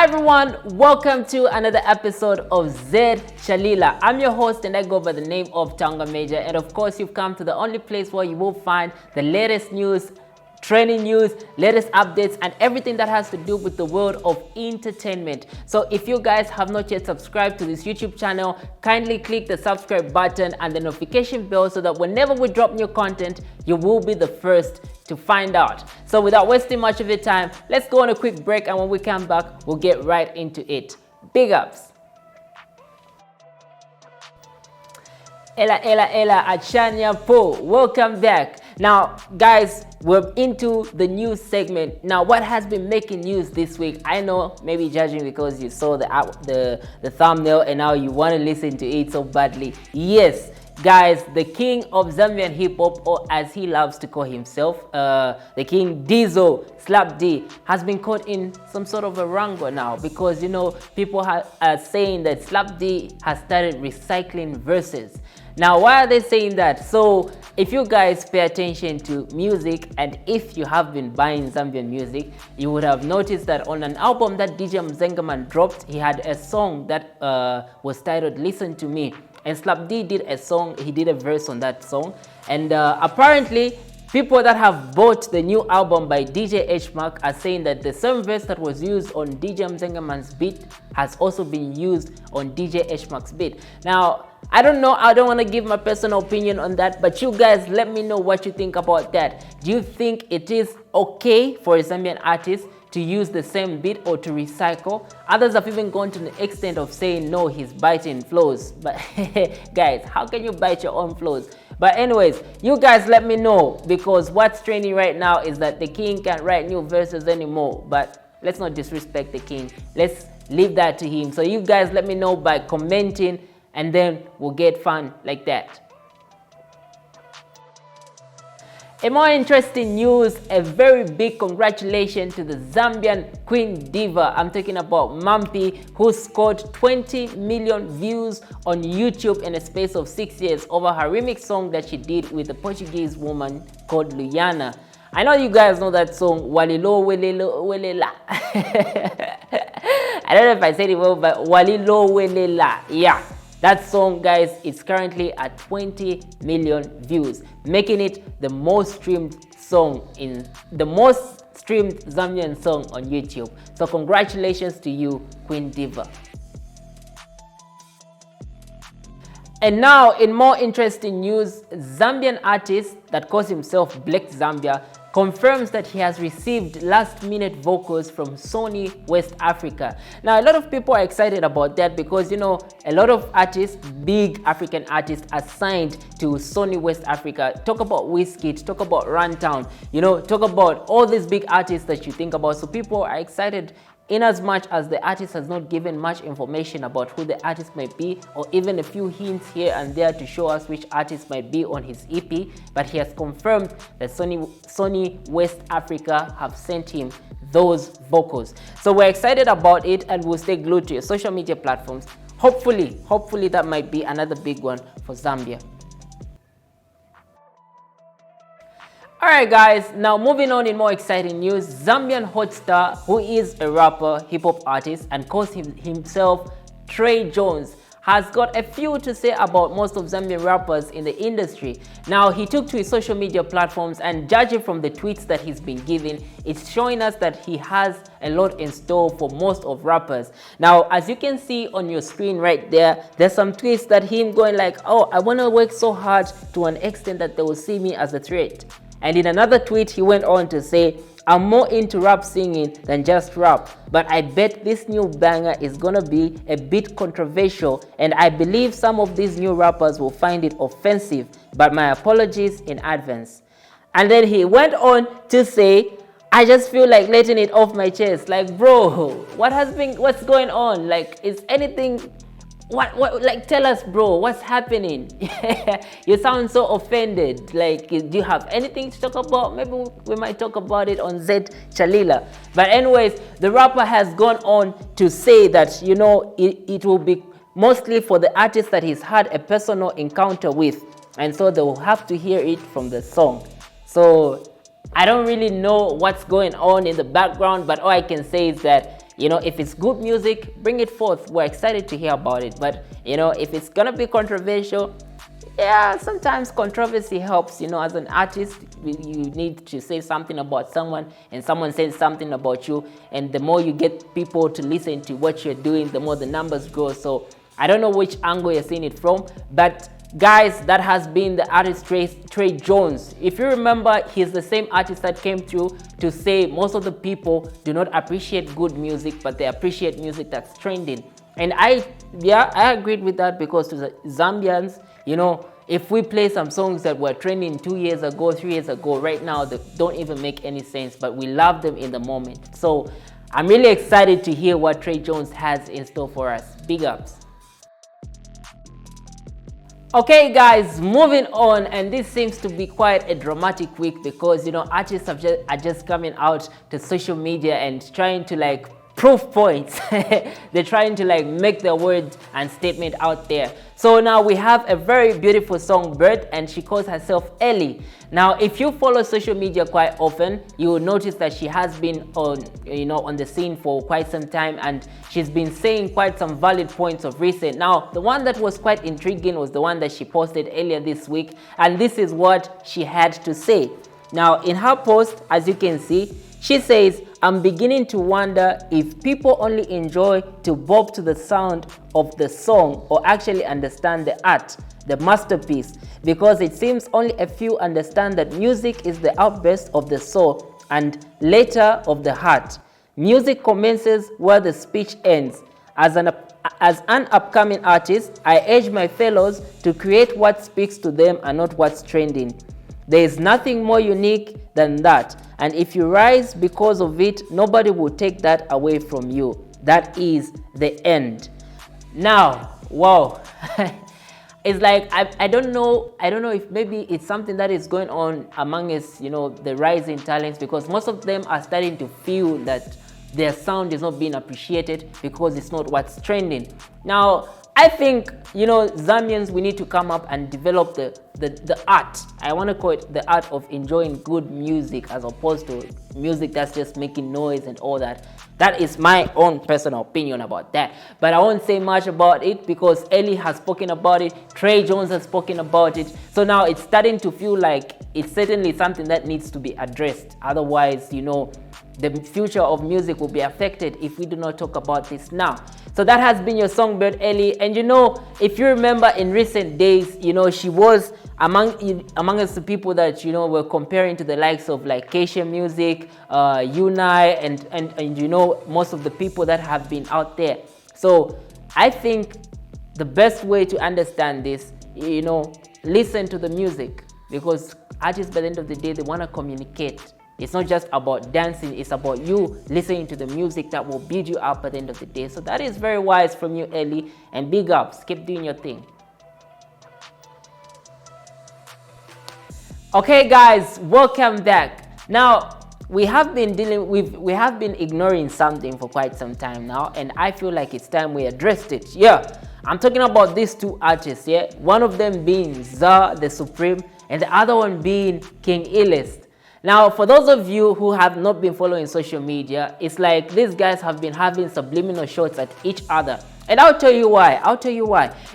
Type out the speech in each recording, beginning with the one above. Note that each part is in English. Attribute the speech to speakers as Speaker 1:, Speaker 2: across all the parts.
Speaker 1: Hi everyone, welcome to another episode of ZED Challila. I'm your host and I go by the name of Tonga Major, and of course you've come to the only place where you will find the latest news, trending news, latest updates, and everything that has to do with the world of entertainment. So if you guys have not yet subscribed to this YouTube channel, kindly click the subscribe button and the notification bell so that whenever we drop new content, you will be the first to find out. So without wasting much of your time, let's go on a quick break, and when we come back, we'll get right into it. Big ups. Ella Achanya Po, welcome back. Now guys, we're into the news segment. Now what has been making news this week? I know, maybe judging because you saw the thumbnail and now you want to listen to it so badly. Yes guys, the king of Zambian hip hop, or as he loves to call himself, the king Diesel, Slapdee, has been caught in some sort of a wrangle now, because you know people are saying that Slapdee has started recycling verses. Now why are they saying that? So if you guys pay attention to music, and if you have been buying Zambian music, you would have noticed that on an album that DJ Mzenga dropped, he had a song that was titled Listen to Me, and Slapdee did a song, he did a verse on that song, and apparently people that have bought the new album by DJ H-Mark are saying that the same verse that was used on DJ Mzengaman's beat has also been used on DJ H-Mark's beat. Now, I don't know, I don't want to give my personal opinion on that, but you guys let me know what you think about that. Do you think it is okay for a Zambian artist to use the same beat or to recycle? Others have even gone to the extent of saying no, he's biting flows. But guys, how can you bite your own flows? But anyways, you guys let me know, because what's trending right now is that the king can't write new verses anymore. But let's not disrespect the king, let's leave that to him. So you guys let me know by commenting, and then we'll get fun like that. A more interesting news, a very big congratulations to the Zambian Queen Diva. I'm talking about Mampi, who scored 20 million views on YouTube in a space of 6 years over her remix song that she did with a Portuguese woman called Luiana. I know you guys know that song, Walilo Welelo Welela. I don't know if I said it well, but Walilo Welela, yeah. That song, guys, is currently at 20 million views, making it the most streamed song Zambian song on YouTube. So congratulations to you, Queen Diva. And now, in more interesting news, Zambian artist that calls himself Black Zambia confirms that he has received last-minute vocals from Sony West Africa. Now, a lot of people are excited about that because, you know, a lot of artists, big African artists, are signed to Sony West Africa. Talk about Wizkid, talk about Runtown, you know, talk about all these big artists that you think about. So people are excited, in as much as the artist has not given much information about who the artist might be, or even a few hints here and there to show us which artist might be on his EP, but he has confirmed that Sony West Africa have sent him those vocals. So we're excited about it, and we'll stay glued to your social media platforms. Hopefully that might be another big one for Zambia. Alright guys, now moving on in more exciting news, Zambian HOTSTAR, who is a rapper, hip-hop artist, and calls himself Trey Jones, has got a few to say about most of Zambian rappers in the industry. Now, he took to his social media platforms, and judging from the tweets that he's been giving, it's showing us that he has a lot in store for most of rappers. Now, as you can see on your screen right there, there's some tweets that him going like, oh, I want to work so hard to an extent that they will see me as a threat. And in another tweet, he went on to say, I'm more into rap singing than just rap, but I bet this new banger is gonna be a bit controversial, and I believe some of these new rappers will find it offensive, but my apologies in advance. And then he went on to say, I just feel like letting it off my chest. Like, bro, what's going on? Like, is anything, like, tell us, bro, what's happening? You sound so offended. Like, do you have anything to talk about? Maybe we might talk about it on ZED Challila. But anyways, the rapper has gone on to say that, you know, it will be mostly for the artist that he's had a personal encounter with, and so they will have to hear it from the song. So I don't really know what's going on in the background, but all I can say is that You know, if it's good music, bring it forth. We're excited to hear about it. But, you know, if it's gonna be controversial, yeah, sometimes controversy helps. You know, as an artist, you need to say something about someone and someone says something about you, and the more you get people to listen to what you're doing, the more the numbers grow. So I don't know which angle you're seeing it from, but guys, that has been the artist Trey Jones. If you remember, he's the same artist that came through to say most of the people do not appreciate good music, but they appreciate music that's trending. And I agreed with that, because to the Zambians, you know, if we play some songs that were trending 2 years ago, 3 years ago, right now, they don't even make any sense, but we love them in the moment. So I'm really excited to hear what Trey Jones has in store for us. Big ups. Okay guys, moving on, and this seems to be quite a dramatic week, because, you know, artists are just coming out to social media and trying to like proof points. They're trying to like make their words and statement out there. So now we have a very beautiful songbird, and she calls herself ELLIE. Now, if you follow social media quite often, you will notice that she has been on the scene for quite some time, and she's been saying quite some valid points of recent. Now, the one that was quite intriguing was the one that she posted earlier this week, and this is what she had to say. Now, in her post, as you can see, she says, "I'm beginning to wonder if people only enjoy to bob to the sound of the song or actually understand the art, the masterpiece, because it seems only a few understand that music is the outburst of the soul and later of the heart. Music commences where the speech ends. As an upcoming artist, I urge my fellows to create what speaks to them and not what's trending. There is nothing more unique than that, and if you rise because of it, nobody will take that away from you. That is the end." Now, wow. It's like, I don't know if maybe it's something that is going on among us, you know, the rising talents, because most of them are starting to feel that their sound is not being appreciated because it's not what's trending. Now, I think, you know, Zambians, we need to come up and develop the art. I want to call it the art of enjoying good music, as opposed to music that's just making noise and all that. That is my own personal opinion about that. But I won't say much about it, because ELLIE has spoken about it, Trey Jones has spoken about it. So now it's starting to feel like it's certainly something that needs to be addressed. Otherwise, you know, the future of music will be affected if we do not talk about this now. So that has been your songbird, ELLIE. And you know, if you remember in recent days, you know, she was amongst the people that, you know, were comparing to the likes of like Keisha Music, Unai, and you know, most of the people that have been out there. So I think the best way to understand this, you know, listen to the music, because artists, by the end of the day, they want to communicate. It's not just about dancing, it's about you listening to the music that will build you up at the end of the day. So that is very wise from you, ELLIE, and big ups. Keep doing your thing. Okay guys, welcome back. Now, we have been ignoring something for quite some time now, and I feel like it's time we addressed it. Yeah, I'm talking about these two artists, yeah? One of them being ZA the Supreme, and the other one being King Illest. Now, for those of you who have not been following social media, it's like these guys have been having subliminal shots at each other. And I'll tell you why.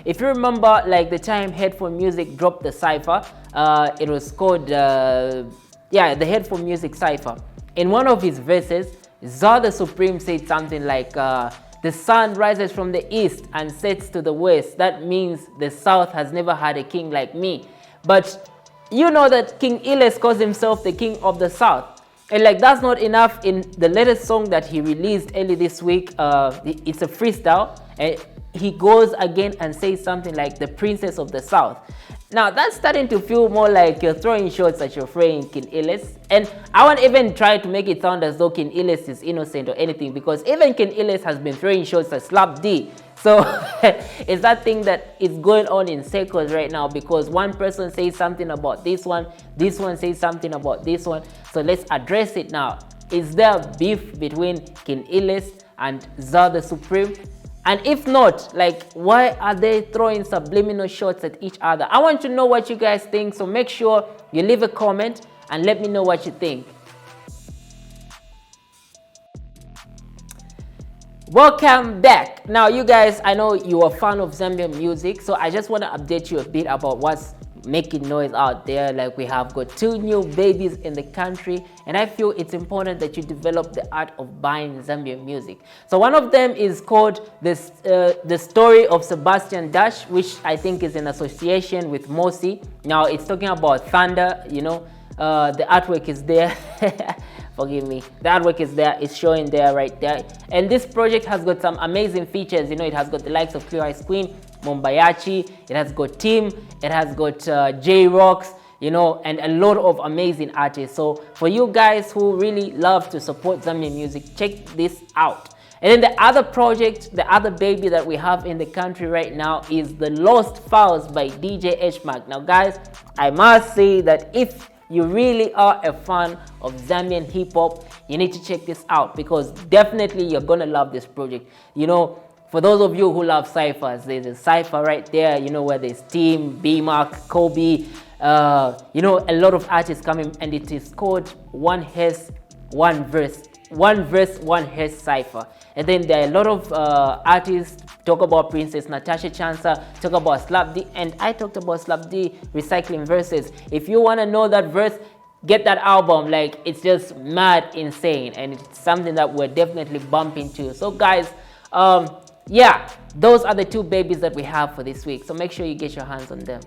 Speaker 1: If you remember, like the time Headphone Music dropped the cypher, it was called, the Headphone Music cypher. In one of his verses, ZA the Supreme said something like, "The sun rises from the east and sets to the west. That means the south has never had a king like me." But you know that King Illest calls himself the king of the south. And like, that's not enough. In the latest song that he released early this week, it's a freestyle, and he goes again and says something like the princess of the south. Now that's starting to feel more like you're throwing shots at your friend King Illest. And I won't even try to make it sound as though King Illest is innocent or anything, because even King Illest has been throwing shots at Slapdee. So it's that thing that is going on in circles right now, because one person says something about this one says something about this one. So let's address it now. Is there beef between King Illest and ZA the Supreme? And if not, like, why are they throwing subliminal shots at each other? I want to know what you guys think, so make sure you leave a comment and let me know what you think. Welcome back. Now you guys, I know you're a fan of Zambian music, so I just want to update you a bit about what's making noise out there. Like, we have got 2 new babies in the country, and I feel it's important that you develop the art of buying Zambian music. So one of them is called the Story of Sebastian Dash, which I think is in association with Mosi. Now it's talking about thunder, you know. The artwork is there. Forgive me, the artwork is there, it's showing there, right there. And this project has got some amazing features. You know, it has got the likes of Clear Ice Queen, Mombayachi, it has got Tim, it has got J-Rocks, you know, and a lot of amazing artists. So for you guys who really love to support Zambian music, check this out. And then the other project, the other baby that we have in the country right now is the Lost Files by DJ H-Mark. Now guys, I must say that if you really are a fan of Zambian hip-hop, you need to check this out, because definitely you're gonna love this project. You know, for those of you who love ciphers, there's a cipher right there, you know, where there's Tim, B-Mark, Kobe, you know, a lot of artists coming, and it is called One Verse, One Verse cipher. And then there are a lot of artists talk about Princess Natasha Chansa, talk about Slapdee, and I talked about Slapdee recycling verses. If you want to know that verse, get that album. Like, it's just mad insane, and it's something that we're definitely bumping to. So guys, yeah, those are the 2 babies that we have for this week, so make sure you get your hands on them.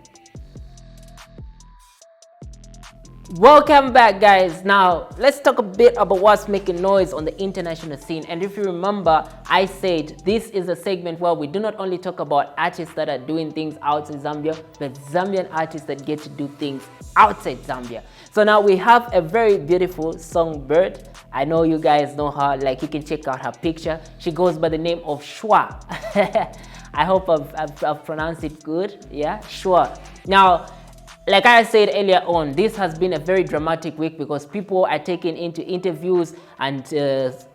Speaker 1: Welcome back, guys. Now let's talk a bit about what's making noise on the international scene. And if you remember, I said this is a segment where we do not only talk about artists that are doing things outside Zambia, but Zambian artists that get to do things outside Zambia. So now we have a very beautiful songbird. I know you guys know her, like you can check out her picture. She goes by the name of Shwa. I hope I've pronounced it good. Yeah, Shwa. Now, like I said earlier on, this has been a very dramatic week, because people are taking into interviews and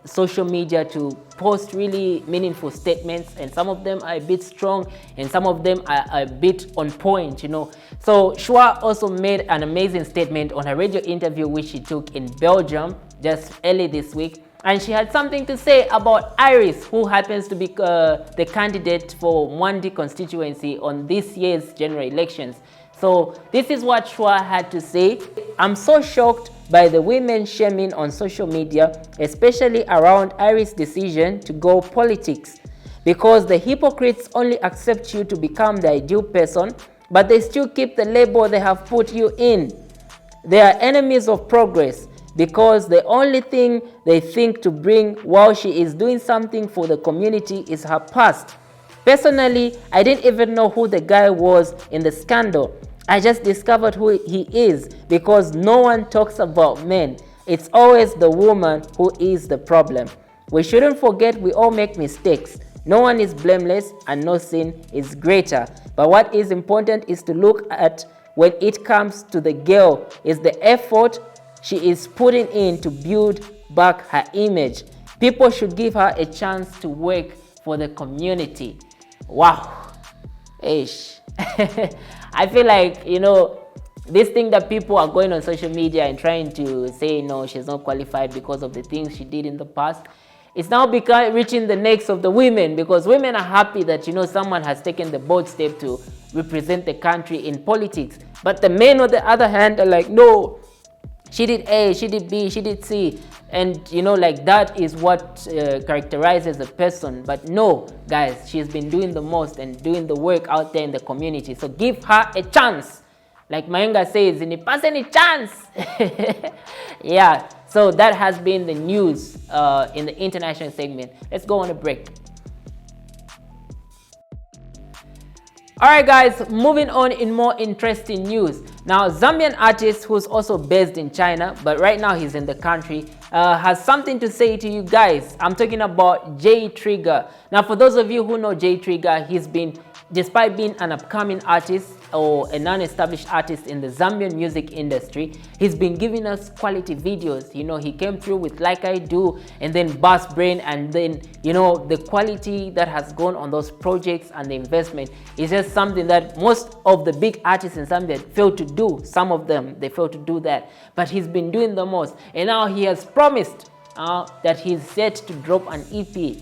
Speaker 1: social media to post really meaningful statements, and some of them are a bit strong and some of them are a bit on point, you know. So Shwa also made an amazing statement on her radio interview which she took in Belgium just early this week, and she had something to say about Iris, who happens to be the candidate for Mwandi constituency on this year's general elections. So this is what Shwa had to say. I'm so shocked by the women shaming on social media, especially around Iris' decision to go politics, because the hypocrites only accept you to become the ideal person, but they still keep the label they have put you in. They are enemies of progress, because the only thing they think to bring while she is doing something for the community is her past. Personally, I didn't even know who the guy was in the scandal. I just discovered who he is, because no one talks about men. It's always the woman who is the problem. We shouldn't forget we all make mistakes. No one is blameless and no sin is greater. But what is important is to look at, when it comes to the girl, is the effort she is putting in to build back her image. People should give her a chance to work for the community. Wow. Ish. I feel like, you know, this thing that people are going on social media and trying to say, no, she's not qualified because of the things she did in the past, it's now reaching the necks of the women, because women are happy that, you know, someone has taken the bold step to represent the country in politics. But the men, on the other hand, are like, no, she did A, she did B, she did C. And, you know, like, that is what characterizes a person. But no, guys, she's been doing the most and doing the work out there in the community. So give her a chance. Like Mzenga says, "Ni pass any chance." Yeah, so that has been the news in the international segment. Let's go on a break. Alright guys, moving on in more interesting news. Now, Zambian artist who's also based in China, but right now he's in the country, has something to say to you guys. I'm talking about J Trigger. Now, for those of you who know J Trigger, he's been, despite being an upcoming artist or a non-established artist in the Zambian music industry, he's been giving us quality videos. You know, he came through with Like I Do and then Bass Brain, and then, you know, the quality that has gone on those projects and the investment is just something that most of the big artists in Zambia fail to do. Some of them, they fail to do that, but he's been doing the most. And now he has promised that he's set to drop an EP.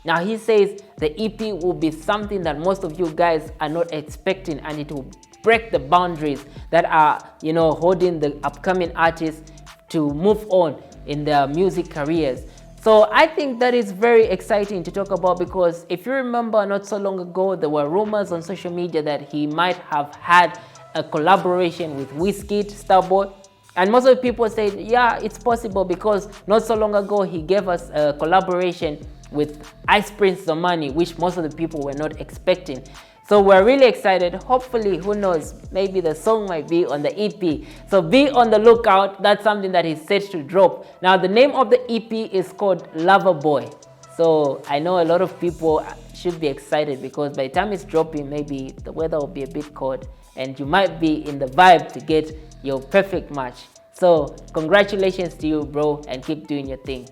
Speaker 1: Now he says the EP will be something that most of you guys are not expecting, and it will break the boundaries that are, you know, holding the upcoming artists to move on in their music careers. So I think that is very exciting to talk about, because if you remember, not so long ago there were rumors on social media that he might have had a collaboration with Wizkid, Starboy, and most of the people said, yeah, it's possible, because not so long ago he gave us a collaboration with Ice Prince Zamani, which most of the people were not expecting. So we're really excited. Hopefully, who knows, maybe the song might be on the EP. So be on the lookout. That's something that is set to drop. Now the name of the EP is called Lover Boy. So I know a lot of people should be excited, because by the time it's dropping, maybe the weather will be a bit cold and you might be in the vibe to get your perfect match. So congratulations to you, bro, and keep doing your thing.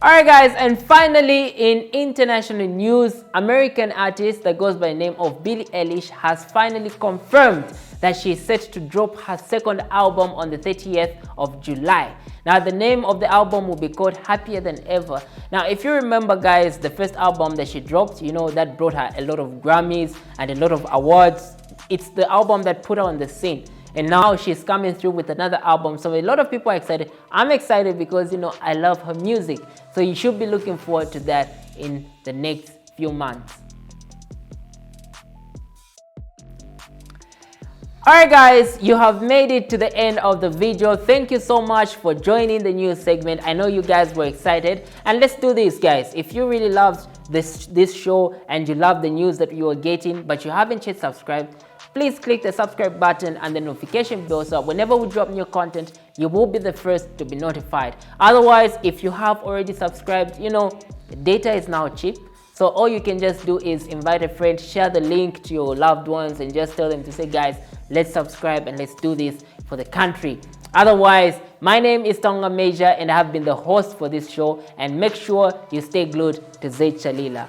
Speaker 1: Alright guys, and finally in international news, American artist that goes by the name of Billie Eilish has finally confirmed that she is set to drop her second album on the 30th of July. Now the name of the album will be called Happier Than Ever. Now if you remember guys, the first album that she dropped, you know, that brought her a lot of Grammys and a lot of awards. It's the album that put her on the scene. And now she's coming through with another album. So a lot of people are excited. I'm excited because, you know, I love her music. So you should be looking forward to that in the next few months. Alright guys, you have made it to the end of the video. Thank you so much for joining the news segment. I know you guys were excited. And let's do this guys. If you really loved this show and you love the news that you are getting, but you haven't yet subscribed, please click the subscribe button and the notification bell, so whenever we drop new content, you will be the first to be notified. Otherwise, if you have already subscribed, you know, data is now cheap. So all you can just do is invite a friend, share the link to your loved ones, and just tell them to say, guys, let's subscribe and let's do this for the country. Otherwise, my name is Tonga Major and I have been the host for this show, and make sure you stay glued to ZED Challila.